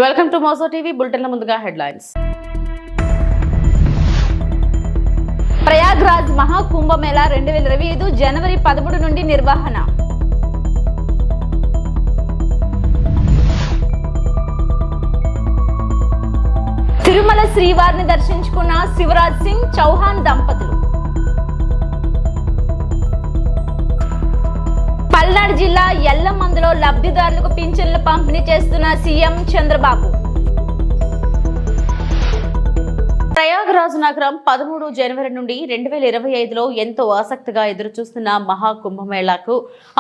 Welcome to Mojo TV బులెటిన్ల ముందుగా headlines. Prayagraj Maha Kumbh Mela 2025 జనవరి 13 నుండి నిర్వహణ. తిరుమల శ్రీవారిని దర్శించుకున్న శివరాజ్ సింగ్ చౌహాన్ దంపతులు. పల్నాడు జిల్లా ఎల్లమందులో లబ్ధిదారులకు పింఛన్లు పంపిణీ చేస్తున్న సీఎం చంద్రబాబు. ప్రయాగరాజ్ నగరం 13 జనవరి నుండి 2025లో ఎంతో ఆసక్తిగా ఎదురుచూస్తున్న మహాకుంభమేళాకు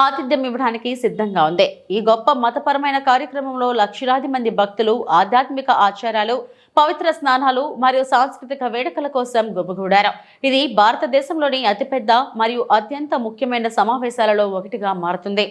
ఆతిథ్యం ఇవ్వడానికి సిద్ధంగా ఉంది. ఈ గొప్ప మతపరమైన కార్యక్రమంలో లక్షలాది మంది భక్తులు ఆధ్యాత్మిక ఆచారాలు, పవిత్ర స్నానాలు మరియు సాంస్కృతిక వేడుకల కోసం గుమిగూడారు. ఇది భారతదేశంలోని అతిపెద్ద మరియు అత్యంత ముఖ్యమైన సమావేశాలలో ఒకటిగా మారుతుంది.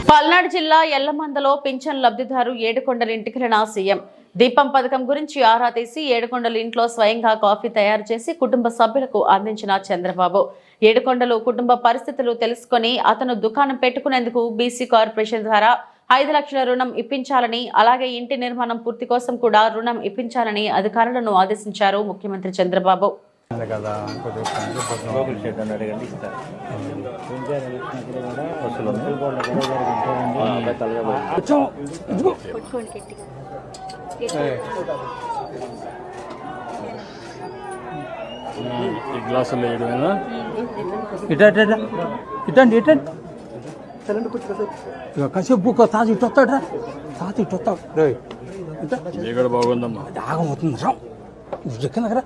పల్నాడు జిల్లా ఎల్లమందలో పింఛన్ లబ్ధిదారు ఏడుకొండల ఇంటికెళ్లిన సీఎం దీపం పథకం గురించి ఆరా తీసి ఏడుకొండల ఇంట్లో స్వయంగా కాఫీ తయారు చేసి కుటుంబ సభ్యులకు అందించిన చంద్రబాబు. ఏడుకొండలు కుటుంబ పరిస్థితులు తెలుసుకుని అతను దుకాణం పెట్టుకునేందుకు బీసీ కార్పొరేషన్ ద్వారా 5 లక్షల రుణం ఇప్పించాలని, అలాగే ఇంటి నిర్మాణం పూర్తి కోసం కూడా రుణం ఇప్పించాలని అధికారులను ఆదేశించారు ముఖ్యమంత్రి చంద్రబాబు. గ్లాసులు వేయడమేనా? కాసేపు తాత ఇటు వస్తాడా, తాత ఇటు వస్తాడు. ఇక్కడ బాగుందమ్మా, ఆగమవుతుంది రా ఎక్కడ కదా.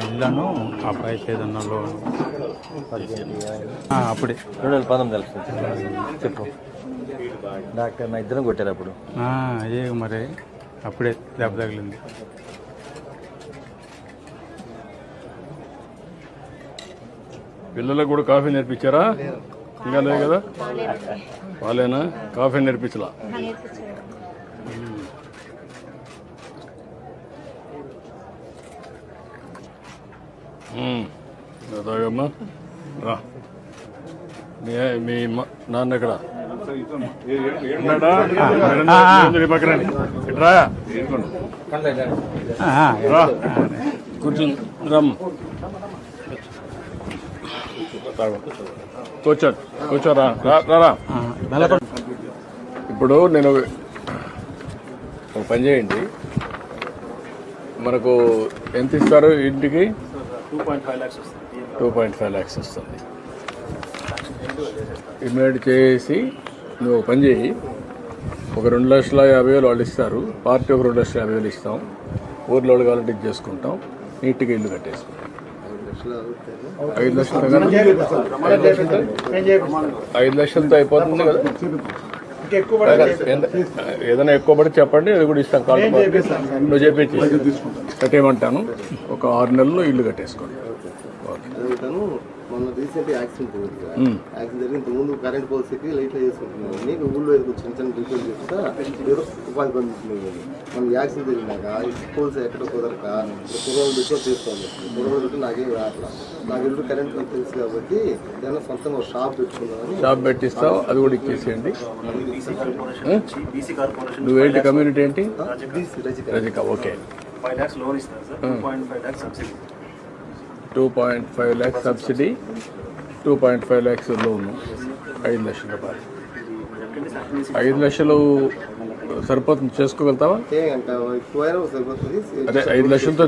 ఇల్లాను అబ్బాయికి ఏదన్నా లోన్ అప్పుడే 2019 చెప్పు. డాక్టర్ నా ఇద్దరం కొట్టారు అప్పుడు. అదే మరి అప్పుడే దెబ్బ తగిలింది. పిల్లలకు కూడా కాఫీ నేర్పించారా? ఇంకా లేదు కదా, వాళ్ళేనా కాఫీ నేర్పించలా? తాగమ్మా రా. మీ నాన్న ఎక్కడ పక్కన రా, కూర్చుని రమ్మ. కూర్చోరా. ఇప్పుడు నేను ఒక పని చేయండి, మనకు ఎంత ఇస్తారు ఇంటికి? 2.5 lakhs వస్తుంది. ఇమీడియట్ చేసి నువ్వు ఒక పని చేయి, ఒక 2,50,000 వాళ్ళు ఇస్తారు, పార్టీ ఒక 2,50,000 ఇస్తాం, ఊర్లో కావాలంటే ఇది చేసుకుంటాం, నీట్గా ఇల్లు కట్టేసుకుంటాం. 5 లక్షలతో అయిపోతుంది కదా. ఏదైనా ఎక్కువ పడి చెప్పండి, అది కూడా ఇస్తాం. కాల్ నువ్వు చెప్పేసి కట్టేయమంటాను. ఒక 6 నెలల్లో ఇల్లు కట్టేసుకోండి. మొన్న రీసెంట్ యాక్సిడెంట్ జరిగింది కదా. యాక్సిడెంట్ జరిగి ఇంతకుముందు కరెంట్ పోల్స్ ఎక్కి లైట్లో చేసుకుంటున్నాను. నీకు ఊళ్ళో ఏదో చిన్న చిన్న రిపేర్ చేస్తా ఏదో ఉపాధి పొందుతుంది. మన యాక్సిడెంట్ జరిగినాక ఈ పోల్స్ ఎక్కడ కుదరక కుర్రోలు పెట్టి చేసుకోవాలి. కుర్రోలు పెట్టి నాకేం రావట్లా. నాకు ఇల్లు కరెంట్ పని తెలుసు కాబట్టి ఏదైనా సొంతంగా ఒక షాప్ పెట్టుకున్నామని. షాప్ పెట్టిస్తావు, అది కూడా ఇచ్చేసేయండి. నువ్వేంటి కమ్యూనిటీ ఏంటి? రజిక. ఓకే. 5 lakhs లోన్ ఇస్తారు sir. 2.5 lakhs subsidy. 2.5 lakhs subsidy, 2.5 lakhs loan, 5 లక్షల రూపాయలు. 5 లక్షలు సరిపోతుంది, చేసుకోగలుగుతావా? అదే 5 లక్షలతో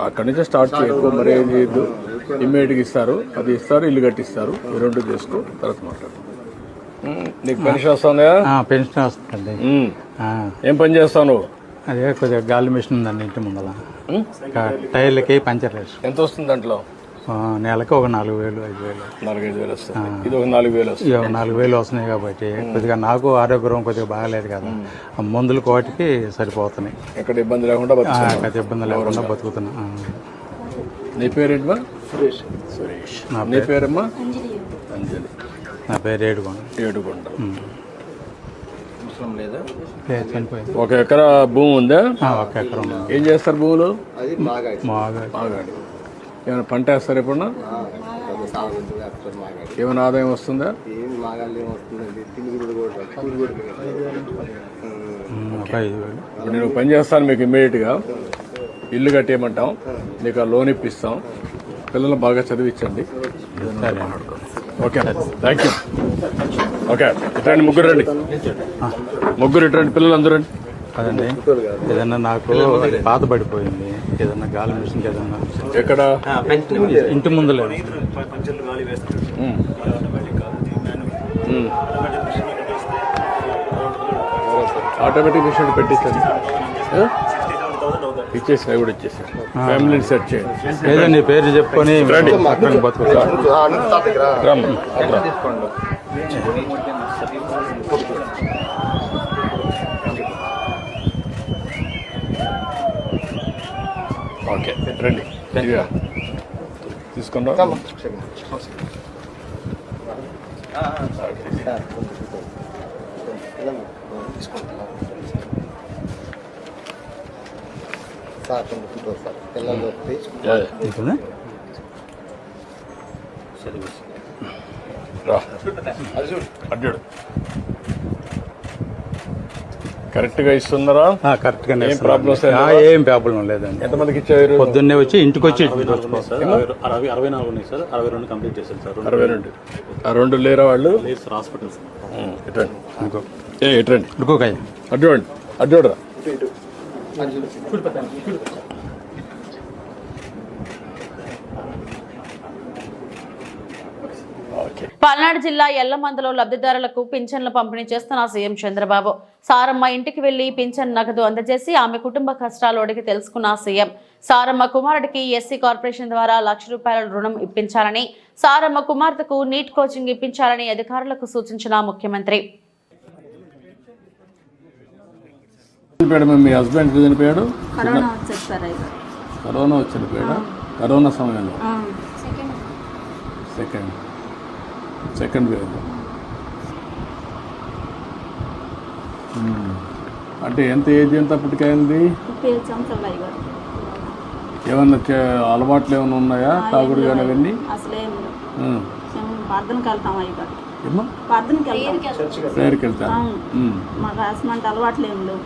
అక్కడి నుంచే స్టార్ట్ చేయకు, మరి ఏం చేయొద్దు. ఇమ్మీడియట్గా ఇస్తారు, అది ఇస్తారు, ఇల్లు కట్టిస్తారు. ఈ రెండు చేసుకో, తర్వాత మాట్లాడు. నీకు పెన్షన్ వస్తుందా? పెన్షన్ వస్తుందండి. ఏం పని చేస్తావు నువ్వు? అదే కొద్దిగా గాలి మిషన్ ఉందండి ఇంటి ముందర. టైర్లకి పంచర్ వేసి. ఎంత వస్తుంది దాంట్లో? నెలకి ఒక 4,000, 5,000. 4-5 వస్తుంది. ఇది ఒక 4,000 వస్తుంది. 4,000 వస్తున్నాయి కాబట్టి కొద్దిగా నాకు ఆరోగ్యం కొద్దిగా బాగాలేదు కదా, ఆ మందులు కోటికి సరిపోతున్నాయి. ఎక్కడ ఇబ్బంది లేకుండా పెద్ద ఇబ్బంది లేకుండా బతుకుతున్నా. నీ పేరేంటమ్మా? సురేష్. నీ పేరమ్మా? అంజలి. నా పేరు ఏడుకొండ. చనిపోయింది. 1 ఎకరా భూమి ఉందా? 1 ఎకరం. ఏం చేస్తారు భూములు? మాగాడి. ఏమైనా పంట వేస్తారు ఎప్పుడన్నా? ఏమైనా ఆదాయం వస్తుందా? ఏం మాగాళ్ళు ఏమొస్తుందండి, తిరుగుడు కూడా 5,000. ఇప్పుడు నేను పని చేస్తాను, మీకు ఇమ్మీడియట్గా ఇల్లు కట్టేయమంటాం, నీకు ఆ లోన్ ఇప్పిస్తాం, పిల్లలు బాగా చదివించండి. Okay, thank you. ఓకే, ఇట్రండి, ముగ్గురు రండి, ఇట్రండి, పిల్లలు అందరూ రండి. అదండి, ఏదన్నా నాకు పాత పడిపోయింది, ఏదన్నా గాలి మిషన్ ఏదన్నా. ఎక్కడ? ఇంటి ముందు లేదు. పంచర్లు గాలి వేస్తారు. ఆటోమేటిక్ మిషన్ పెట్టించండి. ఇచ్చేసి అవి కూడా ఇచ్చేసారు. ఫ్యామిలీని సెట్ చేయండి. ఏదో నీ పేరు చెప్పుకొని బతుకుతా. ఓకే, రండి, తీసుకుందాం. సార్ పిల్లలు వస్తే అడ్డాడు కరెక్ట్గా ఇస్తున్నారా? కరెక్ట్గానే. ఏం ప్రాబ్లమ్స్? ఏం ప్రాబ్లం లేదండి. ఎంతమందికి ఇచ్చారు? పొద్దున్నే వచ్చి ఇంటికి వచ్చి 64 ఉన్నాయి సార్. 62 కంప్లీట్ చేశారు సార్. 62. ఆ 2 లేరా వాళ్ళు? లేదు సార్, హాస్పిటల్ సార్. ఎట్రండి, ఎట్రండి, ఉడుకోకాయ అడ్డోడు, అడ్డోడురా. పల్నాడు జిల్లా ఎల్లమందలో లబ్ధిదారులకు పింఛన్లు పంపిణీ చేస్తున్న సీఎం చంద్రబాబు. సారమ్మ ఇంటికి వెళ్లి పింఛన్ నగదు అందజేసి ఆమె కుటుంబ కష్టాలు అడిగి తెలుసుకున్న సీఎం, సారమ్మ కుమారుడికి ఎస్సీ కార్పొరేషన్ ద్వారా ₹1,00,000 రుణం ఇప్పించాలని, సారమ్మ కుమార్తెకు నీట్ కోచింగ్ ఇప్పించాలని అధికారులకు సూచించిన ముఖ్యమంత్రి. మీ హస్బెండ్ చనిపోయాడు, కరోనా వచ్చి చనిపోయాడు. కరోనా సమయంలో సెకండ్ వేవ్. అంటే ఎంత ఏజ్ ఎంత అప్పటికైంది? ఏమన్నా అలవాట్లు ఏమైనా ఉన్నాయా? తాగుడు కానీ అవన్నీ? ప్రేయర్కి వెళ్తాను. అలవాట్లు ఏం లేవు.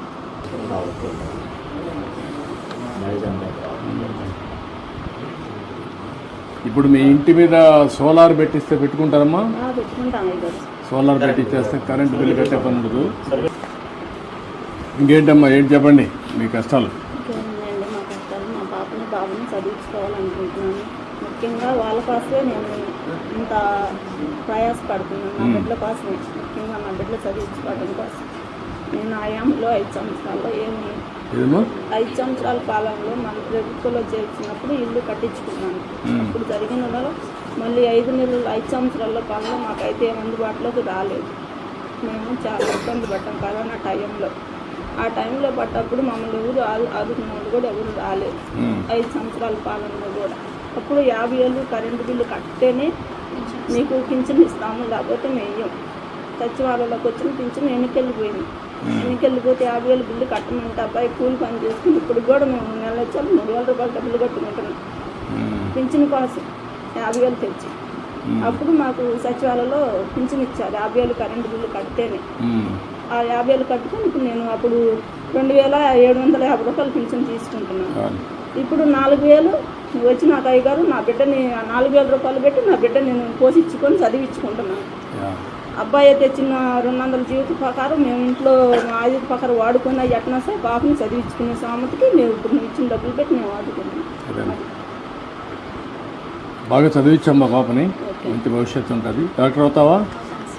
ఇప్పుడు మీ ఇంటి మీద సోలార్ పెట్టిస్తే పెట్టుకుంటారమ్మా? సోలార్ పెట్టించేస్తే కరెంటు బిల్లు కట్టే పని ఉండదు. ఇంకేంటమ్మా, ఏంటి చెప్పండి మీ కష్టాలు? ఇంకేంటండి మా కష్టాలు, మా బాబుని చదివించుకోవాలనుకుంటున్నాను. ముఖ్యంగా వాళ్ళ కోసమే నేను ఇంత ప్రయాసపడుతున్నాను. నా బిడ్డల కోసమే, ముఖ్యంగా నా బిడ్డలు చదివించుకోవడం కోసం. నేను ఆయాంలో 5 సంవత్సరాల్లో 5 సంవత్సరాల కాలంలో మన ప్రభుత్వంలో చేర్చినప్పుడు ఇల్లు కట్టించుకున్నాను. అప్పుడు జరిగిన మళ్ళీ 5 సంవత్సరాల కాలంలో మాకైతే ఏం అందుబాటులోకి రాలేదు. మేము చాలా ఇబ్బంది పడ్డాం కరోనా టైంలో. ఆ టైంలో పడ్డప్పుడు మమ్మల్ని ఎవరు ఆదుకున్న వాళ్ళు కూడా ఎవరు రాలేదు. 5 సంవత్సరాల పాలనలో కూడా అప్పుడు 50,000 కరెంటు బిల్లు కట్టితేనే మీకు పింఛన్ ఇస్తాము, లేకపోతే మేయం. సచివాలయంలోకి వచ్చిన పింఛన్ ఎన్నికెళ్ళిపోయింది. ఎన్నికెళ్ళిపోతే 50,000 బిల్లు కట్టమంటే అబ్బాయి కూలి పని చేసుకుని ఇప్పుడు కూడా మేము నెల వచ్చాము 3,000 రూపాయలు డబ్బులు కట్టుకుంటున్నాం పింఛన్ కోసం 50,000 తెచ్చి. అప్పుడు మాకు సచివాలయంలో పింఛన్ ఇచ్చారు 50,000 కరెంటు బిల్లు కడితేనే. ఆ 50,000 కట్టుకొని ఇప్పుడు నేను అప్పుడు 2,750 రూపాయలు పింఛన్ తీసుకుంటున్నాను. ఇప్పుడు 4,000 వచ్చి నాకు అయ్యగారు నా బిడ్డని 4,000 రూపాయలు పెట్టి నా బిడ్డ నేను పోషించుకొని చదివించుకుంటున్నాను. అబ్బాయి తెచ్చిన 200 జీవిత ప్రకారం మేము ఇంట్లో ఆయుధ ప్రకారం వాడుకున్న ఎట్నా సార్ పాపని చదివించుకునే సామతికి మేము ఇప్పుడు నువ్వు ఇచ్చిన డబ్బులు పెట్టి మేము వాడుకున్నాం. బాగా చదివించమ్మా పాపని, మంచి భవిష్యత్తు ఉంటుంది. డాక్టర్ అవుతావా?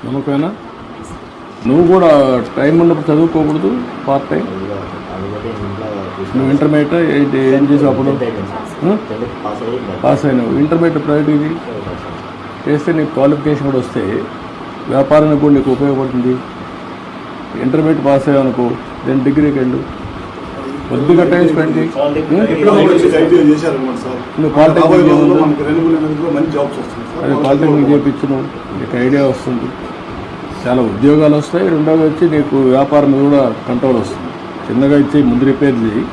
నమ్మకమేనా? నువ్వు కూడా టైం ఉన్నప్పుడు చదువుకోకూడదు పార్ట్ టైం. నువ్వు ఇంటర్మీడియట్ ఏం చేసావు అప్పుడు? పాస్ అయినావు. ఇంటర్మీడియట్ ప్రైవేట్ ఇది చేస్తే నీకు క్వాలిఫికేషన్ కూడా వస్తే వ్యాపారానికి కూడా నీకు ఉపయోగపడుతుంది. ఇంటర్మీడియట్ పాస్ అయ్యావనుకో, దెన్ డిగ్రీకి వెళ్ళు, కొద్దిగా టైం స్పెండ్ చేయి. నువ్వు పాలిటెక్నిక్ అదే పాలిటెక్నిక్ చేయించు, నీకు ఐడియా వస్తుంది, చాలా ఉద్యోగాలు వస్తాయి. రెండోది వచ్చి నీకు వ్యాపారం మీద కూడా కంట్రోల్ వస్తుంది. చిన్నగా ఇచ్చి ముందు రిపేర్ చేయి,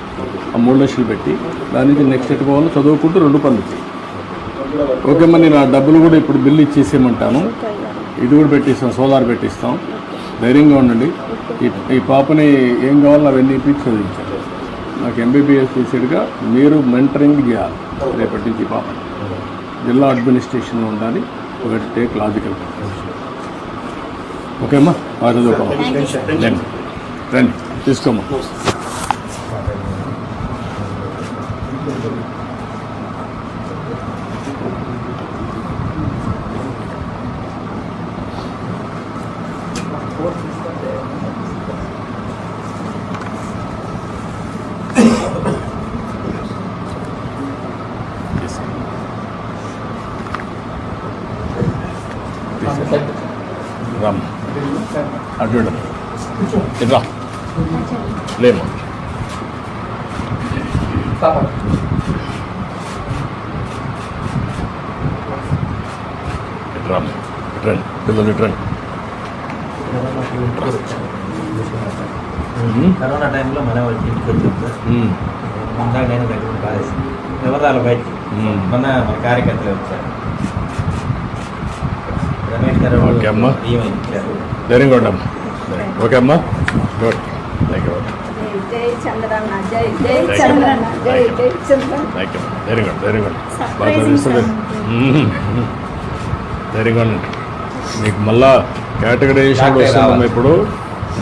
ఆ 3 లక్షలు పెట్టి దాని నుంచి నెక్స్ట్ ఎట్ పోవాలి, చదువుకుంటూ 2 పనులు చేయి. ఓకే అమ్మా, నేను ఆ డబ్బులు కూడా ఇప్పుడు బిల్లు ఇచ్చేసేయమంటాను. ఇది కూడా పెట్టిస్తాం, సోలార్ పెట్టిస్తాం. ధైర్యంగా ఉండండి. ఈ పాపని ఏం కావాలో అవన్నీ ఇప్పించి చదివించాలి. నాకు ఎంబీబీఎస్ తీసేట్టుగా మీరు మెంటరింగ్ చేయాలి రేపటి నుంచి. పాప జిల్లా అడ్మినిస్ట్రేషన్లో ఉండాలి, ఒకటి టేక్ లాజికల్. ఓకే అమ్మా, బాగా చదువుకోమ్మా. రండి తీసుకోమ్మా. రామ్ అడ్డు ఇట్లా లేమా రామ్ రండి పిల్లలు రండి. కరోనా టైంలో మన వాళ్ళ ఇంటికి వచ్చాం సార్. ముందాక నేను దగ్గర బాధేసింది వివరాలు బయట మన కార్యకర్తలు వచ్చారు. రమేష్ గారు ఓకే అమ్మా, ఇచ్చారు. ధైర్యంగా ఉండమ్మా. ఓకే అమ్మా, గుడ్. Thank you. జై చంద్రన్న, జై జై చంద్రన్న, జై జై చంద్రన్న. Thank you. ధైర్యంగా ధైర్యంగా బాగా చదివిస్తుంది. ధైర్యంగా ఉండండి. మీకు మళ్ళా కేటగరైజేషన్ వస్తుందమ్మా ఇప్పుడు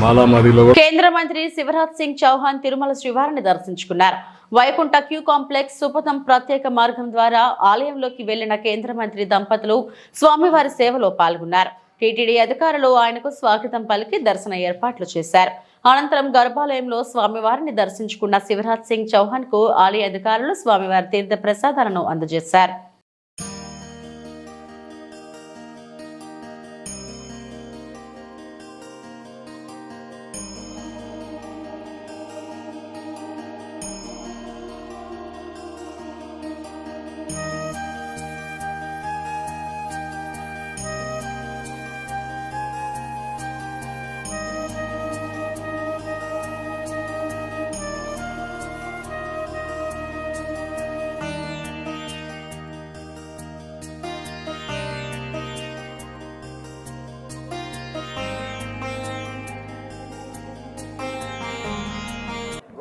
మాలామాదిలో. కేంద్ర మంత్రి శివరాజ్ సింగ్ చౌహాన్ తిరుమల శ్రీవారిని దర్శించుకున్నారు. వైకుంఠ క్యూ కాంప్లెక్స్ సుపథం ప్రత్యేక మార్గం ద్వారా ఆలయంలోకి వెళ్లిన కేంద్ర మంత్రి దంపతులు స్వామివారి సేవలో పాల్గొన్నారు. టీటీడీ అధికారులు ఆయనకు స్వాగతం పలికి దర్శన ఏర్పాట్లు చేశారు. అనంతరం గర్భాలయంలో స్వామివారిని దర్శించుకున్న శివరాజ్ సింగ్ చౌహాన్ కు ఆలయ అధికారులు స్వామివారి తీర్థ ప్రసాదాలను అందజేశారు.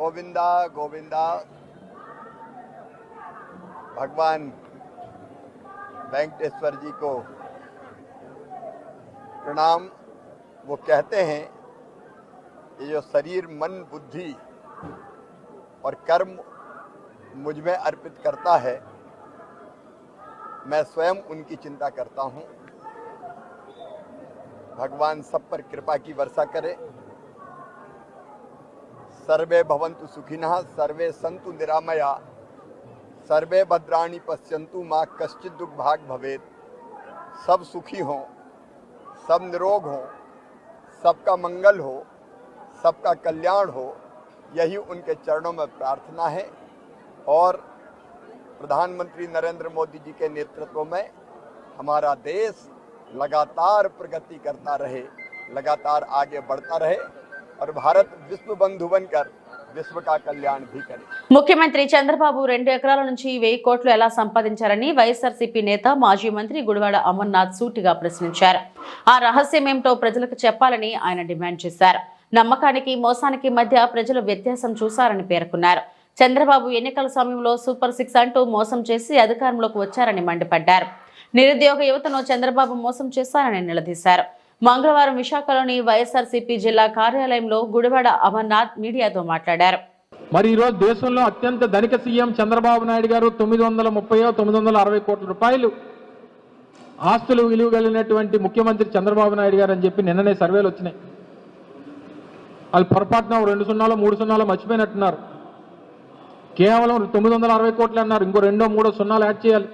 गोविंदा गोविंदा। भगवान वेंकटेश्वर जी को प्रणाम। वो कहते हैं कि जो शरीर मन बुद्धि और कर्म मुझ में अर्पित करता है, मैं स्वयं उनकी चिंता करता हूँ। भगवान सब पर कृपा की वर्षा करे। सर्वे भवन्तु सुखिनः, सर्वे सन्तु निरामया, सर्वे भद्राणि पश्यन्तु, माँ कश्चित् दुख भाग भवेत्। सब सुखी हों, सब निरोग हों, सबका मंगल हो, सबका कल्याण हो, यही उनके चरणों में प्रार्थना है। और प्रधानमंत्री नरेंद्र मोदी जी के नेतृत्व में हमारा देश लगातार प्रगति करता रहे, लगातार आगे बढ़ता रहे और भारत विश्व बंधु बनकर విశ్వ కా కళ్యాణ్ భీ కరే. ముఖ్యమంత్రి చంద్రబాబు 2 ఎకరాల నుంచి 1000 కోట్లు ఎలా సంపాదించారని వైఎస్ఆర్సీపీ నేత మాజీ మంత్రి గుడివాడ అమర్నాథ్ సూటిగా ప్రశ్నించారు. ఆ రహస్యం ఏమిటో ప్రజలకు చెప్పాలని ఆయన డిమాండ్ చేశారు. నమ్మకానికి మోసానికి మధ్య ప్రజలు వ్యత్యాసం చూశారని పేర్కొన్నారు. చంద్రబాబు ఎన్నికల సమయంలో సూపర్ 6 అంటూ మోసం చేసి అధికారంలోకి వచ్చారని మండిపడ్డారు. నిరుద్యోగ యువతను చంద్రబాబు మోసం చేశారని నిలదీశారు. మంగళవారం విశాఖలోని వైఎస్ఆర్సీపీ జిల్లా కార్యాలయంలో గుడివాడ అమర్నాథ్ మీడియాతో మాట్లాడారు. మరి ఈరోజు దేశంలో అత్యంత ధనిక సీఎం చంద్రబాబు నాయుడు గారు 960 కోట్ల రూపాయలు ఆస్తులు విలువ కలిగినటువంటి ముఖ్యమంత్రి చంద్రబాబు నాయుడు గారు అని చెప్పి నిన్ననే సర్వేలు వచ్చినాయి. వాళ్ళు పొరపాటున 2 సున్నాలు 3 సున్నాలు మర్చిపోయినట్టున్నారు. కేవలం 960 కోట్లు అన్నారు. ఇంకో 2-3 సున్నాలు యాడ్ చేయాలి.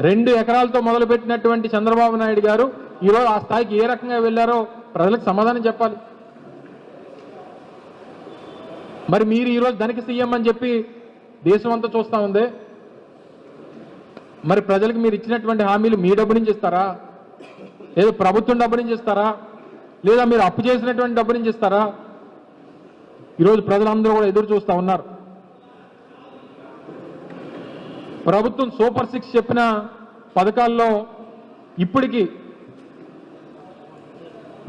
2 ఎకరాలతో మొదలుపెట్టినటువంటి చంద్రబాబు నాయుడు గారు ఈరోజు ఆ స్థాయికి ఏ రకంగా వెళ్ళారో ప్రజలకు సమాధానం చెప్పాలి. మరి మీరు ఈరోజు ధనిక సీఎం అని చెప్పి దేశం అంతా చూస్తూ ఉంది. మరి ప్రజలకు మీరు ఇచ్చినటువంటి హామీలు మీ డబ్బు నుంచి ఇస్తారా, లేదా ప్రభుత్వం డబ్బు నుంచి ఇస్తారా, లేదా మీరు అప్పు చేసినటువంటి డబ్బు నుంచి ఇస్తారా? ఈరోజు ప్రజలందరూ కూడా ఎదురు చూస్తూ ఉన్నారు. ప్రభుత్వం సూపర్ 6 చెప్పిన పథకాల్లో ఇప్పటికీ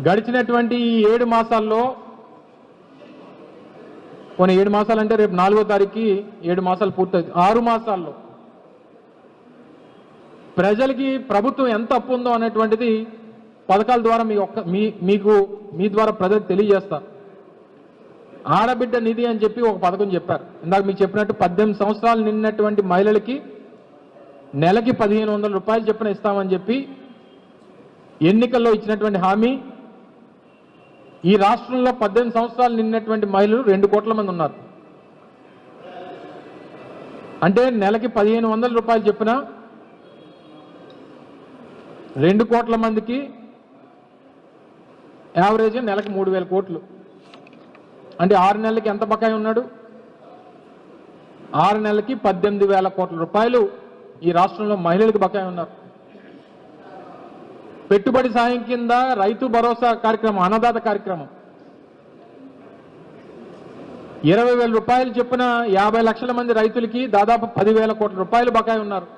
గడిచినటువంటి 7 మాసాల్లో, కొన్ని 7 మాసాలు అంటే రేపు 4వ తారీఖుకి 7 మాసాలు పూర్తవుతుంది. 6 మాసాల్లో ప్రజలకి ప్రభుత్వం ఎంత అప్పు ఉందో అనేటువంటిది పథకాల ద్వారా మీ ద్వారా ప్రజలకు తెలియజేస్తారు. ఆడబిడ్డ నిధి అని చెప్పి ఒక పథకం చెప్పారు. ఇందాక మీకు చెప్పినట్టు 18 సంవత్సరాలు నిండినటువంటి మహిళలకి నెలకి 1500 రూపాయలు చొప్పున ఇస్తామని చెప్పి ఎన్నికల్లో ఇచ్చినటువంటి హామీ. ఈ రాష్ట్రంలో 18 సంవత్సరాలు నిండినటువంటి మహిళలు 2 కోట్ల మంది ఉన్నారు. అంటే నెలకి 1500 రూపాయలు చొప్పున 2 కోట్ల మందికి యావరేజ్ నెలకి 3000 కోట్లు. అంటే 6 నెలలకి ఎంత బకాయి ఉన్నాడు? 6 నెలలకి 18,000 కోట్ల రూపాయలు ఈ రాష్ట్రంలో మహిళలకు బకాయి ఉన్నారు. పెట్టుబడి సాయం కింద రైతు భరోసా కార్యక్రమం, అన్నదాత కార్యక్రమం 20,000 రూపాయలు చొప్పున 50 లక్షల మంది రైతులకి దాదాపు 10,000 కోట్ల రూపాయలు బకాయి ఉన్నారు.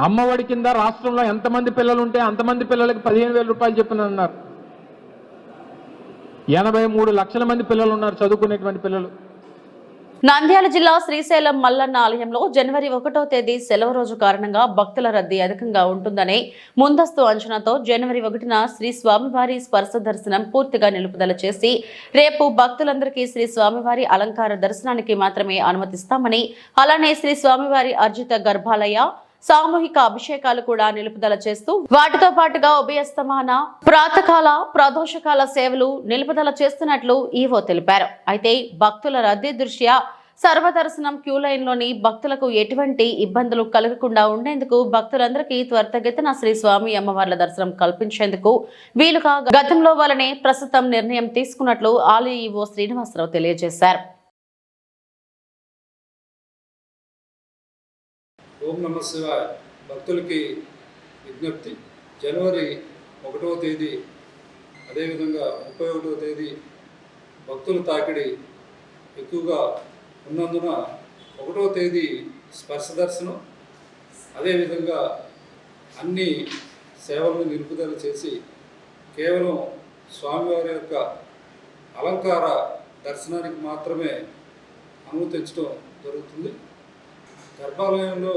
అమ్మఒడి కింద రాష్ట్రంలో ఎంతమంది పిల్లలు ఉంటే అంతమంది పిల్లలకి 15,000 రూపాయలు చొప్పున ఉన్నారు. 83 లక్షల మంది పిల్లలు ఉన్నారు, చదువుకునేటువంటి పిల్లలు. నంద్యాల జిల్లా శ్రీశైలం మల్లన్న ఆలయంలో జనవరి 1వ తేదీ సెలవు రోజు కారణంగా భక్తుల రద్దీ అధికంగా ఉంటుందని ముందస్తు అంచనాతో జనవరి 1న శ్రీ స్వామివారి స్పర్శ దర్శనం పూర్తిగా నిలుపుదల చేసి రేపు భక్తులందరికీ శ్రీ స్వామివారి అలంకార దర్శనానికి మాత్రమే అనుమతిస్తామని, అలానే శ్రీ స్వామివారి అర్జిత గర్భాలయ సామూహిక అభిషేకాలు కూడా నిలుపుదల చేస్తూ వాటితో పాటుగా ఉభయస్తమాన ప్రాతకాల ప్రదోషకాల సేవలు నిలుపుదల చేస్తున్నట్లు ఈవో తెలిపారు. అయితే భక్తుల రద్దీ దృష్ట్యా సర్వదర్శనం క్యూ లైన్లోని భక్తులకు ఎటువంటి ఇబ్బందులు కలగకుండా ఉండేందుకు భక్తులందరికీ త్వరితగతిన శ్రీ స్వామి అమ్మవార్ల దర్శనం కల్పించేందుకు వీలుగా గతంలో వలనే ప్రస్తుతం నిర్ణయం తీసుకున్నట్లు ఆలయ ఈవో శ్రీనివాసరావు తెలియజేశారు. ఓం నమ శివాయ. భక్తులకి విజ్ఞప్తి, జనవరి 1వ తేదీ అదేవిధంగా 31వ తేదీ భక్తుల తాకిడి ఎక్కువగా ఉన్నందున 1వ తేదీ స్పర్శ దర్శనం, అదేవిధంగా అన్ని సేవలను నిలుపుదల చేసి కేవలం స్వామివారి యొక్క అలంకార దర్శనానికి మాత్రమే అనుమతించడం జరుగుతుంది. గర్భాలయంలో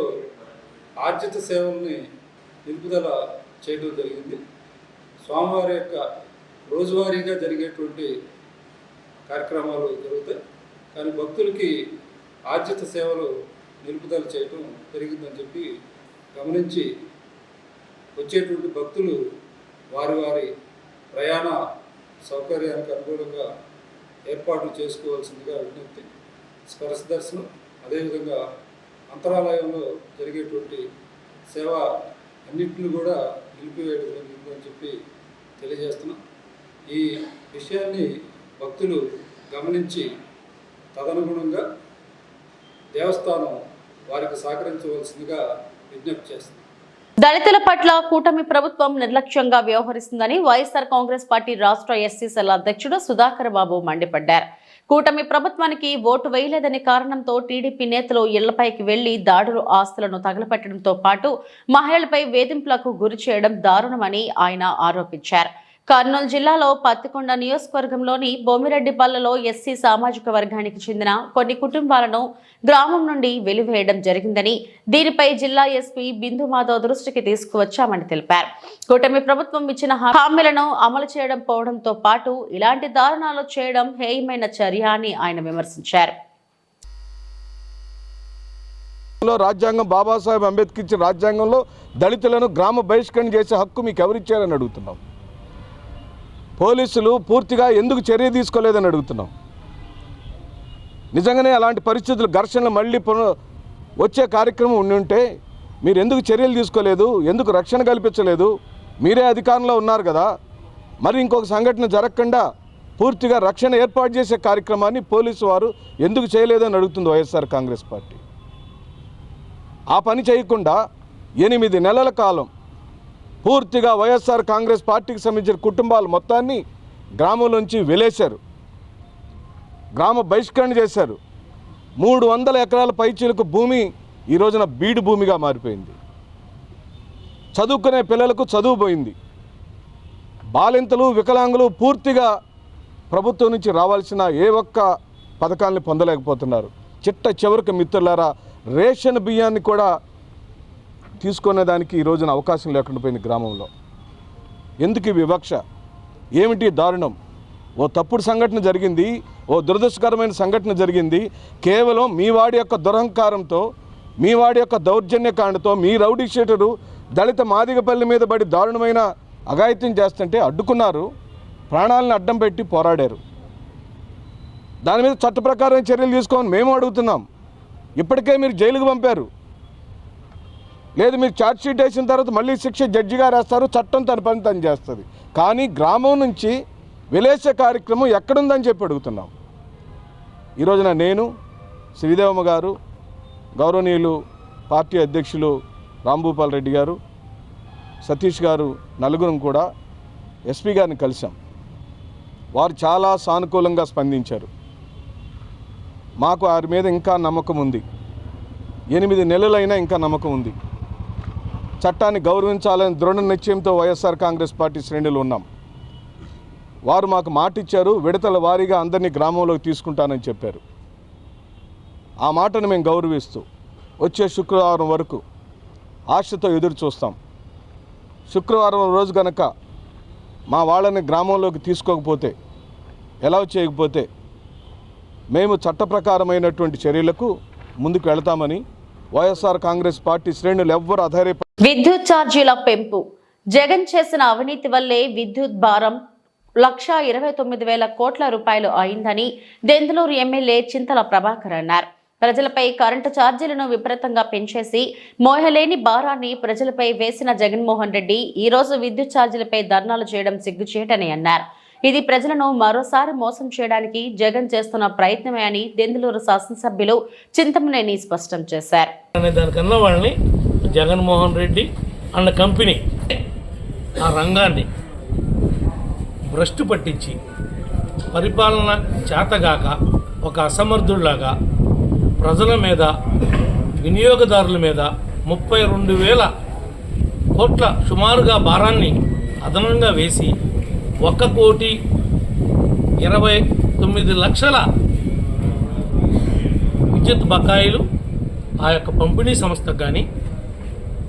ఆర్జిత సేవల్ని నిలుపుదల చేయడం జరిగింది. స్వామివారి యొక్క రోజువారీగా జరిగేటువంటి కార్యక్రమాలు జరుగుతాయి, కానీ భక్తులకి ఆర్జిత సేవలు నిలుపుదల చేయడం జరిగిందని చెప్పి గమనించి వచ్చేటువంటి భక్తులు వారి వారి ప్రయాణ సౌకర్యానికి అనుగుణంగా ఏర్పాట్లు చేసుకోవాల్సిందిగా విజ్ఞప్తి. స్పర్శ దర్శనం అదేవిధంగా అంతరాలయంలో జరిగేటువంటి సేవ అన్నింటిని కూడా నిలిపివేయడం జరిగిందని చెప్పి తెలియజేస్తున్నాం. ఈ విషయాన్ని భక్తులు గమనించి తదనుగుణంగా దేవస్థానం వారికి సహకరించవలసిందిగా విజ్ఞప్తి చేస్తుంది. దళితుల పట్ల కూటమి ప్రభుత్వం నిర్లక్ష్యంగా వ్యవహరిస్తుందని వైఎస్ఆర్ కాంగ్రెస్ పార్టీ రాష్ట్ర ఎస్సీ సెల్ అధ్యక్షుడు సుధాకర్ బాబు మండిపడ్డారు. కూటమి ప్రభుత్వానికి ఓటు వేయలేదనే కారణంతో టీడీపీ నేతలు ఇళ్లపైకి వెళ్లి దాడులు, ఆస్తులను తగలపెట్టడంతో పాటు మహిళలపై వేధింపులకు గురి చేయడం దారుణమని ఆయన ఆరోపించారు. కర్నూలు జిల్లాలో పత్తికొండ నియోజకవర్గంలోని బొమ్మిరెడ్డిపల్లిలో ఎస్సీ సామాజిక వర్గానికి చెందిన కొన్ని కుటుంబాలను గ్రామం నుండి వెలివేయడం జరిగిందని, దీనిపై జిల్లా ఎస్పీ బిందు మాధవ్ దృష్టికి తీసుకువచ్చామని తెలిపారు. కూటమి ప్రభుత్వం ఇచ్చిన హామీలను అమలు చేయడం పోవడంతో పాటు ఇలాంటి దారుణాలు చేయడం హేయమైన చర్య అని ఆయన విమర్శించారు. రాజ్యాంగం బాబాసాహెబ్ అంబేద్కర్ ఇచ్చిన రాజ్యాంగంలో దళితులను గ్రామ బహిష్కరణ చేసే హక్కు మీకు ఎవరిచ్చారని అడుగుతున్నాం. పోలీసులు పూర్తిగా ఎందుకు చర్య తీసుకోలేదని అడుగుతున్నాం. నిజంగానే అలాంటి పరిస్థితులు, ఘర్షణలు మళ్ళీ వచ్చే కార్యక్రమం ఉంటే మీరు ఎందుకు చర్యలు తీసుకోలేదు, ఎందుకు రక్షణ కల్పించలేదు? మీరే అధికారంలో ఉన్నారు కదా, మరి ఇంకొక సంఘటన జరగకుండా పూర్తిగా రక్షణ ఏర్పాటు చేసే కార్యక్రమాన్ని పోలీసు వారు ఎందుకు చేయలేదని అడుగుతుంది వైఎస్ఆర్ కాంగ్రెస్ పార్టీ. ఆ పని చేయకుండా 8 నెలల కాలం పూర్తిగా వైఎస్ఆర్ కాంగ్రెస్ పార్టీకి సంబంధించిన కుటుంబాలు మొత్తాన్ని గ్రామంలోంచి వెలేశారు, గ్రామ బహిష్కరణ చేశారు. 300 ఎకరాల పైచీలకు భూమి ఈ రోజున బీడు భూమిగా మారిపోయింది. చదువుకునే పిల్లలకు చదువు పోయింది. బాలింతలు, వికలాంగులు పూర్తిగా ప్రభుత్వం నుంచి రావాల్సిన ఏ ఒక్క పథకాలని పొందలేకపోతున్నారు. చిట్ట చివరికి మిత్రులారా, రేషన్ బియ్యాన్ని కూడా తీసుకునేదానికి ఈ రోజున అవకాశం లేకుండా పోయింది గ్రామంలో. ఎందుకు ఈ వివక్ష? ఏమిటి దారుణం? ఓ తప్పుడు సంఘటన జరిగింది, ఓ దురదృష్టకరమైన సంఘటన జరిగింది. కేవలం మీ వాడి యొక్క దురహంకారంతో, మీ వాడి యొక్క దౌర్జన్యకాండతో మీ రౌడీ షీటరు దళిత మాదిగపల్లి మీద పడి దారుణమైన అఘాయిత్యం చేస్తుంటే అడ్డుకున్నారు, ప్రాణాలను అడ్డం పెట్టి పోరాడారు. దాని మీద చట్ట ప్రకారం చర్యలు తీసుకోమని మేము అడుగుతున్నాం. ఇప్పటికే మీరు జైలుకు పంపారు. లేదు, మీరు ఛార్జ్ షీట్ వేసిన తర్వాత మళ్ళీ శిక్ష జడ్జి గారు వేస్తారు, చట్టం తన పని తను చేస్తుంది. కానీ గ్రామం నుంచి వెలేసే కార్యక్రమం ఎక్కడుందని చెప్పి అడుగుతున్నాం. ఈ రోజున నేను, శ్రీదేవమ్మ గారు, గౌరవనీయులు పార్టీ అధ్యక్షులు రాంభూపాల్ రెడ్డి గారు, సతీష్ గారు, నలుగురం కూడా ఎస్పీ గారిని కలిసాం. వారు చాలా సానుకూలంగా స్పందించారు. మాకు వారి మీద ఇంకా నమ్మకం ఉంది. 8 నెలలైనా ఇంకా నమ్మకం ఉంది. చట్టాన్ని గౌరవించాలని దృఢ నిశ్చయంతో వైఎస్ఆర్ కాంగ్రెస్ పార్టీ శ్రేణులు ఉన్నాం. వారు మాకు మాట ఇచ్చారు, విడతల వారీగా అందరినీ గ్రామంలోకి తీసుకుంటానని చెప్పారు. ఆ మాటను మేము గౌరవిస్తూ వచ్చే శుక్రవారం వరకు ఆశతో ఎదురు చూస్తాం. శుక్రవారం రోజు కనుక మా వాళ్ళని గ్రామంలోకి తీసుకోకపోతే, ఎలా చేయకపోతే మేము చట్ట ప్రకారమైనటువంటి చర్యలకు ముందుకు వెళతామని వైఎస్ఆర్ కాంగ్రెస్ పార్టీ శ్రేణులు ఎవ్వరు అధైర్యపడ. విద్యుత్ ఛార్జీల పెంపు. జగన్ చేసిన అవినీతి వల్లే విద్యుత్ భారం 1,29,000 కోట్ల రూపాయలు అయిందని దెందులూరు ఎమ్మెల్యే చింతల ప్రభాకర్ అన్నారు. ప్రజలపై కరెంటు ఛార్జీలను విపరీతంగా పెంచేసి మోయలేని భారాన్ని ప్రజలపై వేసిన జగన్మోహన్ రెడ్డి ఈ రోజు విద్యుత్ ఛార్జీలపై ధర్నాలు చేయడం సిగ్గుచేటని అన్నారు. ఇది ప్రజలను మరోసారి మోసం చేయడానికి జగన్ చేస్తున్న ప్రయత్నమే అని దెందులూరు శాసనసభ్యులు చింతమనేని స్పష్టం చేశారు. దానికన్నా వాళ్ళని జగన్మోహన్ రెడ్డి అన్న కంపెనీ ఆ రంగాన్ని భ్రష్టు పట్టించి పరిపాలన చేతగాక ఒక అసమర్థుల్లాగా ప్రజల మీద, వినియోగదారుల మీద 32,000 కోట్ల సుమారుగా భారాన్ని అదనంగా వేసి 1,29,00,000 విద్యుత్ బకాయిలు ఆ యొక్క పంపిణీ సంస్థకు కానీ,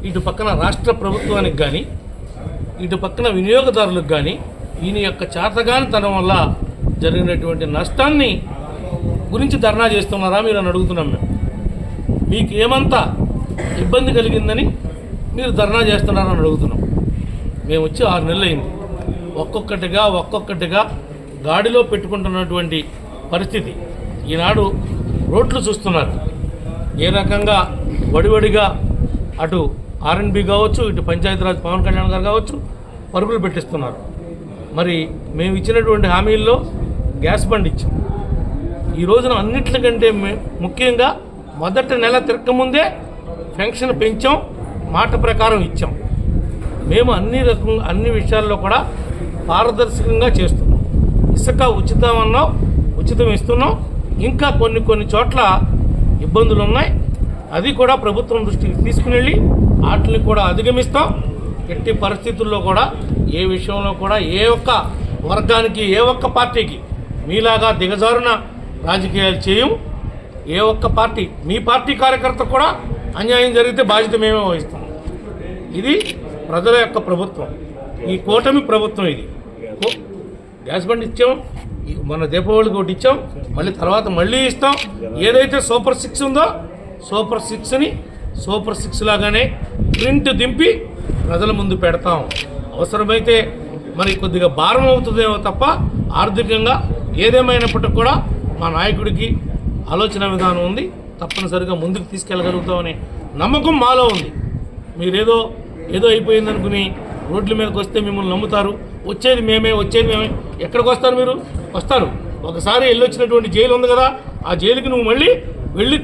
ఇటు పక్కన రాష్ట్ర ప్రభుత్వానికి కానీ, ఇటు పక్కన వినియోగదారులకు కానీ ఈయన యొక్క చేతగానితనం వల్ల జరిగినటువంటి నష్టాన్ని గురించి ధర్నా చేస్తున్నారా మీరు అని అడుగుతున్నాం. మేము మీకు ఏమంతా ఇబ్బంది కలిగిందని మీరు ధర్నా చేస్తున్నారని అడుగుతున్నాం. మేము వచ్చి 6 నెలలు అయింది. ఒక్కొక్కటిగా గాడిలో పెట్టుకుంటున్నటువంటి పరిస్థితి. ఈనాడు రోడ్లు చూస్తున్నారు ఏ రకంగా వడివడిగా అటు ఆర్ఎన్బి కావచ్చు, ఇటు పంచాయతీరాజ్ పవన్ కళ్యాణ్ గారు కావచ్చు పరుగులు పెట్టిస్తున్నారు. మరి మేము ఇచ్చినటువంటి హామీల్లో గ్యాస్ బండ్ ఇచ్చాం. ఈ రోజున అన్నిట్లకంటే ముఖ్యంగా మొదటి నెల తిరగకముందే పెన్షన్ పెంచాం, మాట ప్రకారం ఇచ్చాం. మేము అన్ని విషయాల్లో కూడా పారదర్శకంగా చేస్తున్నాం. ఇసుక ఉచితం అన్నాం, ఉచితం ఇస్తున్నాం. ఇంకా కొన్ని చోట్ల ఇబ్బందులు ఉన్నాయి, అది కూడా ప్రభుత్వం దృష్టికి తీసుకుని వెళ్ళి వాటిని కూడా అధిగమిస్తాం. ఎట్టి పరిస్థితుల్లో కూడా ఏ విషయంలో కూడా ఏ ఒక్క వర్గానికి, ఏ ఒక్క పార్టీకి మీలాగా దిగజారున రాజకీయాలు చేయం. ఏ ఒక్క పార్టీ, మీ పార్టీ కార్యకర్త కూడా అన్యాయం జరిగితే బాధ్యత మేమే వహిస్తాం. ఇది ప్రజల యొక్క ప్రభుత్వం, ఈ కూటమి ప్రభుత్వం. ఇది గ్యాస్ బండ్ ఇచ్చాం, మన దీపావళికి ఒకటి ఇచ్చాం, మళ్ళీ ఇస్తాం. ఏదైతే సూపర్ 6 ఉందో సూపర్ 6ని సూపర్ 6 లాగానే ప్రింట్ దింపి ప్రజల ముందు పెడతాం. అవసరమైతే మరి కొద్దిగా భారం అవుతుందేమో తప్ప ఆర్థికంగా ఏదేమైనప్పటికీ కూడా మా నాయకుడికి ఆలోచన విధానం ఉంది, తప్పనిసరిగా ముందుకు తీసుకెళ్ళగలుగుతామనే నమ్మకం మాలో ఉంది. మీరేదో అయిపోయిందనుకుని రోడ్ల మీదకి వస్తే మిమ్మల్ని నమ్ముతారు. వచ్చేది మేమే. ఎక్కడికి వస్తారు మీరు? వస్తారు. ఒకసారి వెళ్ళొచ్చినటువంటి జైలు ఉంది కదా, ఆ జైలుకి నువ్వు మళ్ళీ వెళ్ళి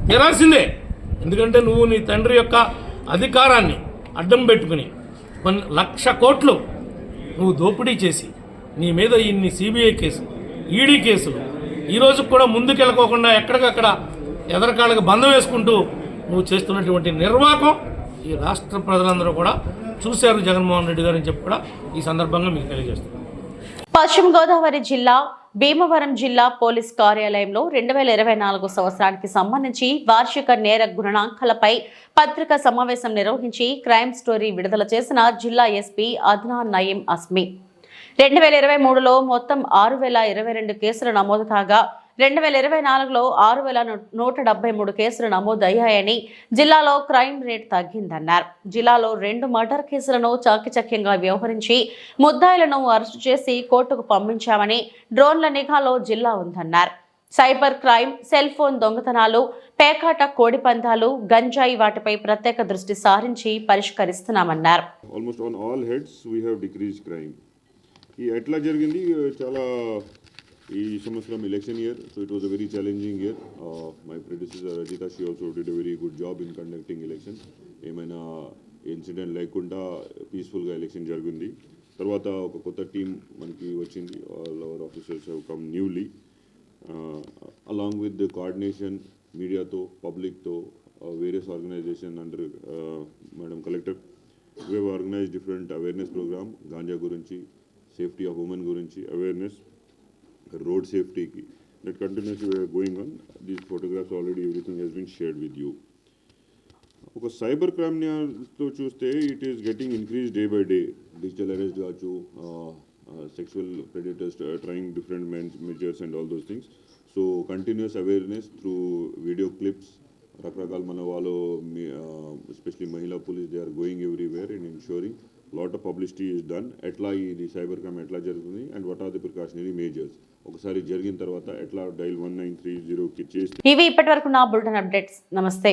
తీరాల్సిందే. ఎందుకంటే నువ్వు నీ తండ్రి యొక్క అధికారాన్ని అడ్డం పెట్టుకుని 1,00,000 కోట్లు నువ్వు దోపిడీ చేసి నీ మీద ఇన్ని సిబిఐ కేసులు, ఈడీ కేసులు, ఈరోజు కూడా ముందుకెళ్ళకోకుండా ఎక్కడికక్కడ ఎదరకాళ్ళకి బంధం వేసుకుంటూ నువ్వు చేస్తున్నటువంటి నిర్వాహకం ఈ రాష్ట్ర ప్రజలందరూ కూడా చూశారు జగన్మోహన్ రెడ్డి గారు అని చెప్పి కూడా ఈ సందర్భంగా మీకు తెలియజేస్తున్నాను. పశ్చిమ గోదావరి జిల్లా భీమవరం జిల్లా పోలీస్ కార్యాలయంలో 2024 సంవత్సరానికి సంబంధించి వార్షిక నేర గుణాంకాలపై పత్రికా సమావేశం నిర్వహించి క్రైమ్ స్టోరీ విడుదల చేసిన జిల్లా ఎస్పీ అద్నాన్ నయీం అస్మి. 2023లో మొత్తం 6,022 కేసులు నమోదు కాగా 2024లో 6,173 కేసులు నమోదయ్యాయని, జిల్లాలో క్రైమ్ రేట్ తగ్గిందన్నారు. జిల్లాలో 2 మర్డర్ కేసులను చాకచక్యంగా వ్యవహరించి ముద్దాయిలను అరెస్టు చేసి కోర్టుకు పంపించామని, డ్రోన్ల నిఘాలో జిల్లా ఉందన్నారు. సైబర్ క్రైమ్, సెల్ ఫోన్ దొంగతనాలు, పేకాట, కోడి పందాలు, గంజాయి వాటిపై ప్రత్యేక దృష్టి సారించి పరిష్కరిస్తున్నామన్నారు. Almost on all heads we have decrease crime. ఈ ఎట్లా జరిగింది చాలా ఈ సంవత్సరం election year, so it was a very challenging year. My predecessor Ajitha, she also did a very good job in conducting election. ఏమైనా ఇన్సిడెంట్ లేకుండా పీస్ఫుల్గా ఎలక్షన్ జరిగింది. తర్వాత ఒక కొత్త టీం మనకి వచ్చింది. All our officers have come newly, along with the coordination మీడియాతో, పబ్లిక్తో, various organisation under madam collector. We have organise different awareness programme, ganja గురించి, సేఫ్టీ ఆఫ్ ఉమెన్ గురించి awareness, road safety that continuously going on. These photographs already, everything has been shared with you. ఒక cyber క్రైమ్తో చూస్తే it is getting increase day by day. Digital arrest కావచ్చు, sexual predators trying different measures and all those things. So continuous awareness through video clips, రకరకాల మన వాళ్ళు especially మహిళా police, they are going everywhere and ensuring lot of publicity is done. ఎట్లా ఇది cyber crime ఎట్లా జరుగుతుంది and what are the precautionary measures. ఒకసారి జరిగిన తర్వాత ఎట్లా డైల్ 1930కి చేసి. ఇవి ఇప్పటివరకు నా బులెటిన్ అప్డేట్స్. నమస్తే.